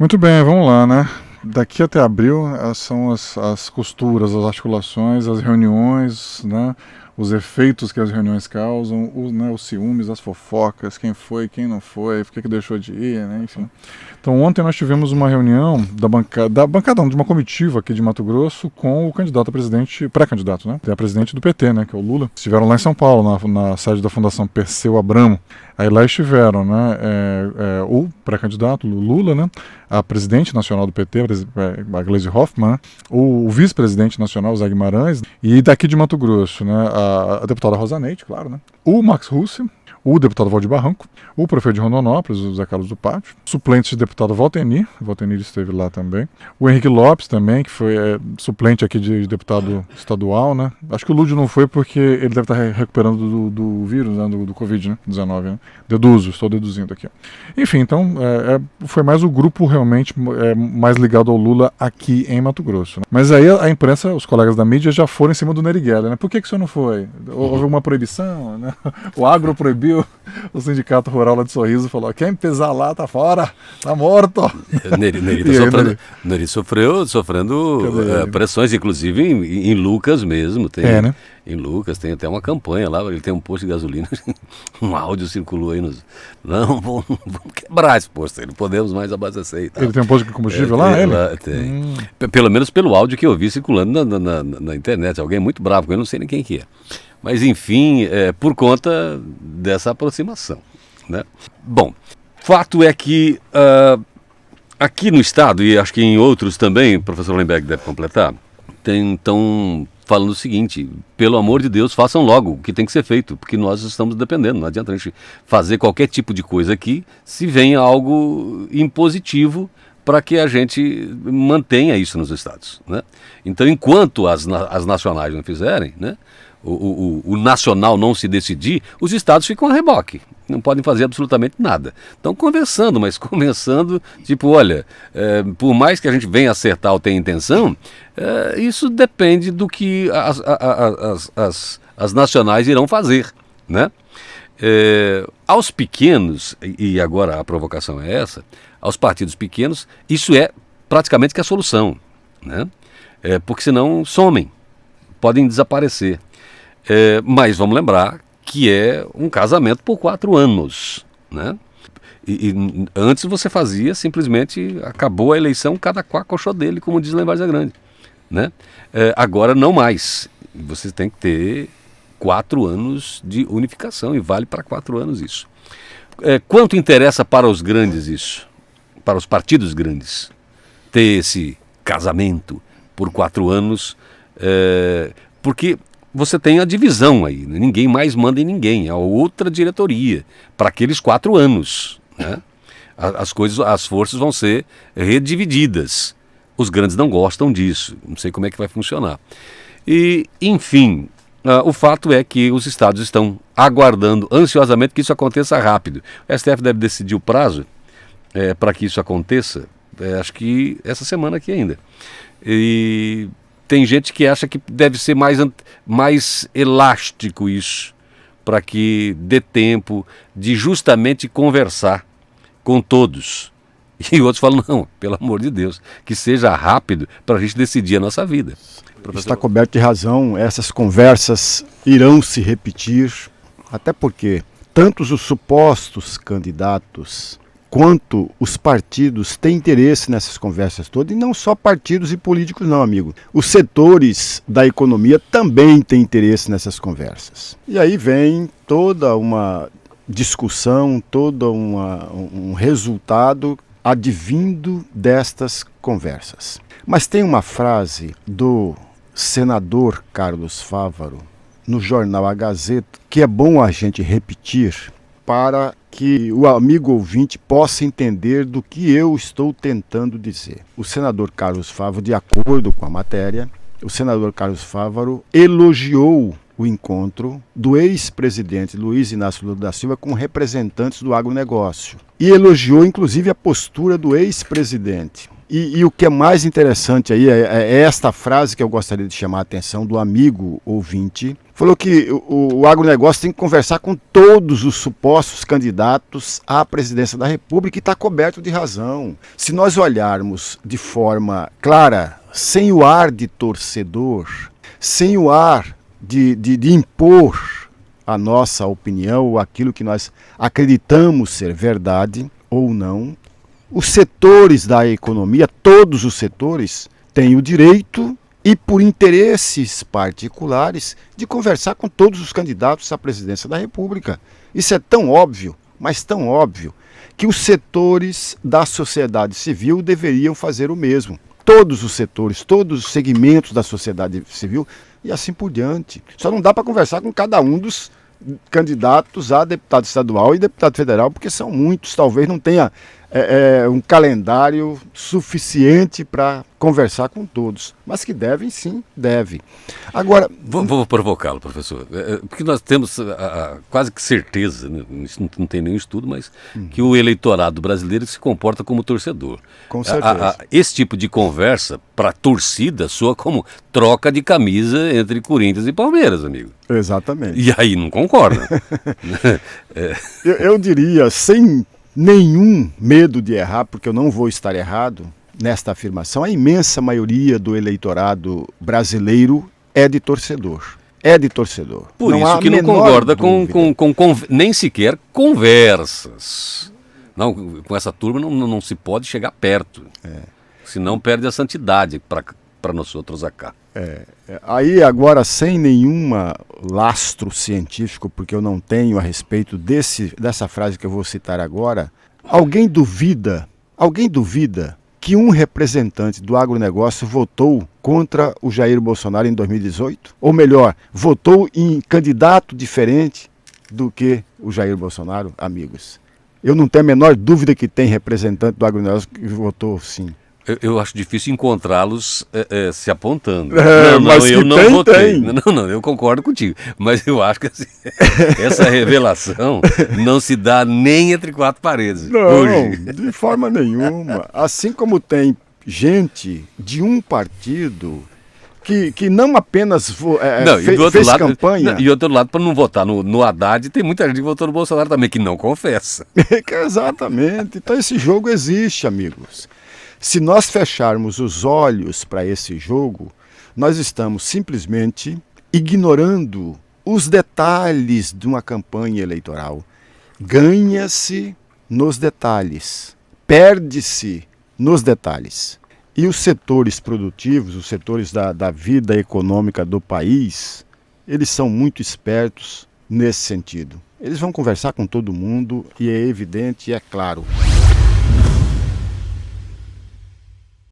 Muito bem, vamos lá, né? Daqui até abril são as costuras, as articulações, as reuniões, né? Os efeitos que as reuniões causam, né, os ciúmes, as fofocas, quem foi, quem não foi, por que deixou de ir, né, enfim. Então ontem nós tivemos uma reunião de uma comitiva aqui de Mato Grosso com o candidato a presidente, pré-candidato, né, a presidente do PT, né, que é o Lula. Estiveram lá em São Paulo, na sede da Fundação Perseu Abramo. Aí lá estiveram, né, o pré-candidato Lula, né, a presidente nacional do PT, a Gleisi Hoffmann, o vice-presidente nacional, Zé Guimarães, e daqui de Mato Grosso, né, a deputada Rosa Neide, claro, né, o Max Russi, o deputado Valdir Barranco, o prefeito de Rondonópolis, o Zé Carlos do Pátio, suplente de deputado Valtenir esteve lá também, o Henrique Lopes também, que foi suplente aqui de deputado estadual, né, acho que o Lúdio não foi porque ele deve estar recuperando do vírus, né, do Covid-19, né, estou deduzindo aqui. Enfim, então, foi mais o grupo realmente mais ligado ao Lula aqui em Mato Grosso, né? Mas aí a imprensa, os colegas da mídia já foram em cima do Nery Geller, né, por que o senhor não foi? Houve uma proibição, né? O agro proibiu. O sindicato rural lá de Sorriso falou: quem pisar lá tá fora, tá morto. Nery sofrendo pressões, inclusive em Lucas mesmo. Né? Em Lucas tem até uma campanha lá, ele tem um posto de gasolina, um áudio circulou aí não, vamos quebrar esse posto, não podemos mais abastecer e tal. Ele tem um posto de combustível lá? Tem. Pelo menos pelo áudio que eu vi circulando na internet, alguém muito bravo com ele, não sei nem quem que é. Mas, enfim, por conta dessa aproximação, né? Bom, fato é que aqui no estado, e acho que em outros também, o professor Lemberg deve completar, estão falando o seguinte: pelo amor de Deus, façam logo o que tem que ser feito, porque nós estamos dependendo, não adianta a gente fazer qualquer tipo de coisa aqui se vem algo impositivo para que a gente mantenha isso nos estados, né? Então, enquanto as nacionais não fizerem, né, o nacional não se decidir, os estados ficam a reboque, não podem fazer absolutamente nada. Estão conversando, mas conversando, tipo, olha, por mais que a gente venha acertar ou tenha intenção, isso depende do que as nacionais irão fazer, né? Aos pequenos, e agora a provocação é essa, aos partidos pequenos, isso é praticamente que a solução, né? Porque senão somem, podem desaparecer. Mas vamos lembrar que é um casamento por 4 anos, né? E antes você fazia simplesmente, acabou a eleição, cada qual coxou dele, como diz lá em Várzea Grande, né? Agora não mais, você tem que ter 4 anos de unificação e vale para 4 anos isso. Quanto interessa para os grandes isso, para os partidos grandes, ter esse casamento por 4 anos, porque você tem a divisão aí, né? Ninguém mais manda em ninguém, é outra diretoria para aqueles 4 anos, né? As forças vão ser redivididas. Os grandes não gostam disso, não sei como é que vai funcionar. E, enfim, o fato é que os estados estão aguardando ansiosamente que isso aconteça rápido. O STF deve decidir o prazo para que isso aconteça, acho que essa semana aqui ainda. E tem gente que acha que deve ser mais elástico isso, para que dê tempo de justamente conversar com todos. E outros falam, não, pelo amor de Deus, que seja rápido para a gente decidir a nossa vida. Está coberto de razão, essas conversas irão se repetir, até porque tantos os supostos candidatos quanto os partidos têm interesse nessas conversas todas, e não só partidos e políticos não, amigo. Os setores da economia também têm interesse nessas conversas. E aí vem toda uma discussão, todo um resultado advindo destas conversas. Mas tem uma frase do senador Carlos Fávaro, no jornal A Gazeta, que é bom a gente repetir para que o amigo ouvinte possa entender do que eu estou tentando dizer. O senador Carlos Fávaro, de acordo com a matéria, o senador Carlos Fávaro elogiou o encontro do ex-presidente Luiz Inácio Lula da Silva com representantes do agronegócio. E elogiou, inclusive, a postura do ex-presidente. E o que é mais interessante aí é esta frase que eu gostaria de chamar a atenção do amigo ouvinte. Falou que o agronegócio tem que conversar com todos os supostos candidatos à presidência da República, e está coberto de razão. Se nós olharmos de forma clara, sem o ar de torcedor, sem o ar de impor a nossa opinião ou aquilo que nós acreditamos ser verdade ou não, os setores da economia, todos os setores, têm o direito e por interesses particulares de conversar com todos os candidatos à presidência da República. Isso é tão óbvio, mas tão óbvio, que os setores da sociedade civil deveriam fazer o mesmo. Todos os setores, todos os segmentos da sociedade civil e assim por diante. Só não dá para conversar com cada um dos candidatos a deputado estadual e deputado federal, porque são muitos, talvez não tenha um calendário suficiente para conversar com todos, mas que devem, sim, deve. Agora, vou provocá-lo, professor, porque nós temos quase que certeza, né? Isso não tem nenhum estudo, mas que o eleitorado brasileiro se comporta como torcedor. Com certeza. Esse tipo de conversa, para a torcida, soa como troca de camisa entre Corinthians e Palmeiras, amigo. Exatamente. E aí não concorda. Eu diria, sem nenhum medo de errar, porque eu não vou estar errado nesta afirmação, a imensa maioria do eleitorado brasileiro é de torcedor. É de torcedor. Por isso que não concorda com nem sequer conversas. Não, com essa turma não se pode chegar perto. Senão perde a santidade para nós outros acá. Aí agora, sem nenhuma lastro científico, porque eu não tenho a respeito dessa frase que eu vou citar agora, alguém duvida que um representante do agronegócio votou contra o Jair Bolsonaro em 2018? Ou melhor, votou em candidato diferente do que o Jair Bolsonaro, amigos? Eu não tenho a menor dúvida que tem representante do agronegócio que votou sim. Eu acho difícil encontrá-los se apontando. Mas eu não votei. Tem. Não, eu concordo contigo. Mas eu acho que assim, essa revelação não se dá nem entre quatro paredes. Não, hoje. De forma nenhuma. Assim como tem gente de um partido que não apenas fez campanha. E do outro lado, para não votar no Haddad, tem muita gente que votou no Bolsonaro também, que não confessa. Exatamente. Então esse jogo existe, amigos. Se nós fecharmos os olhos para esse jogo, nós estamos simplesmente ignorando os detalhes de uma campanha eleitoral. Ganha-se nos detalhes, perde-se nos detalhes. E os setores produtivos, os setores da vida econômica do país, eles são muito espertos nesse sentido. Eles vão conversar com todo mundo e é evidente e é claro.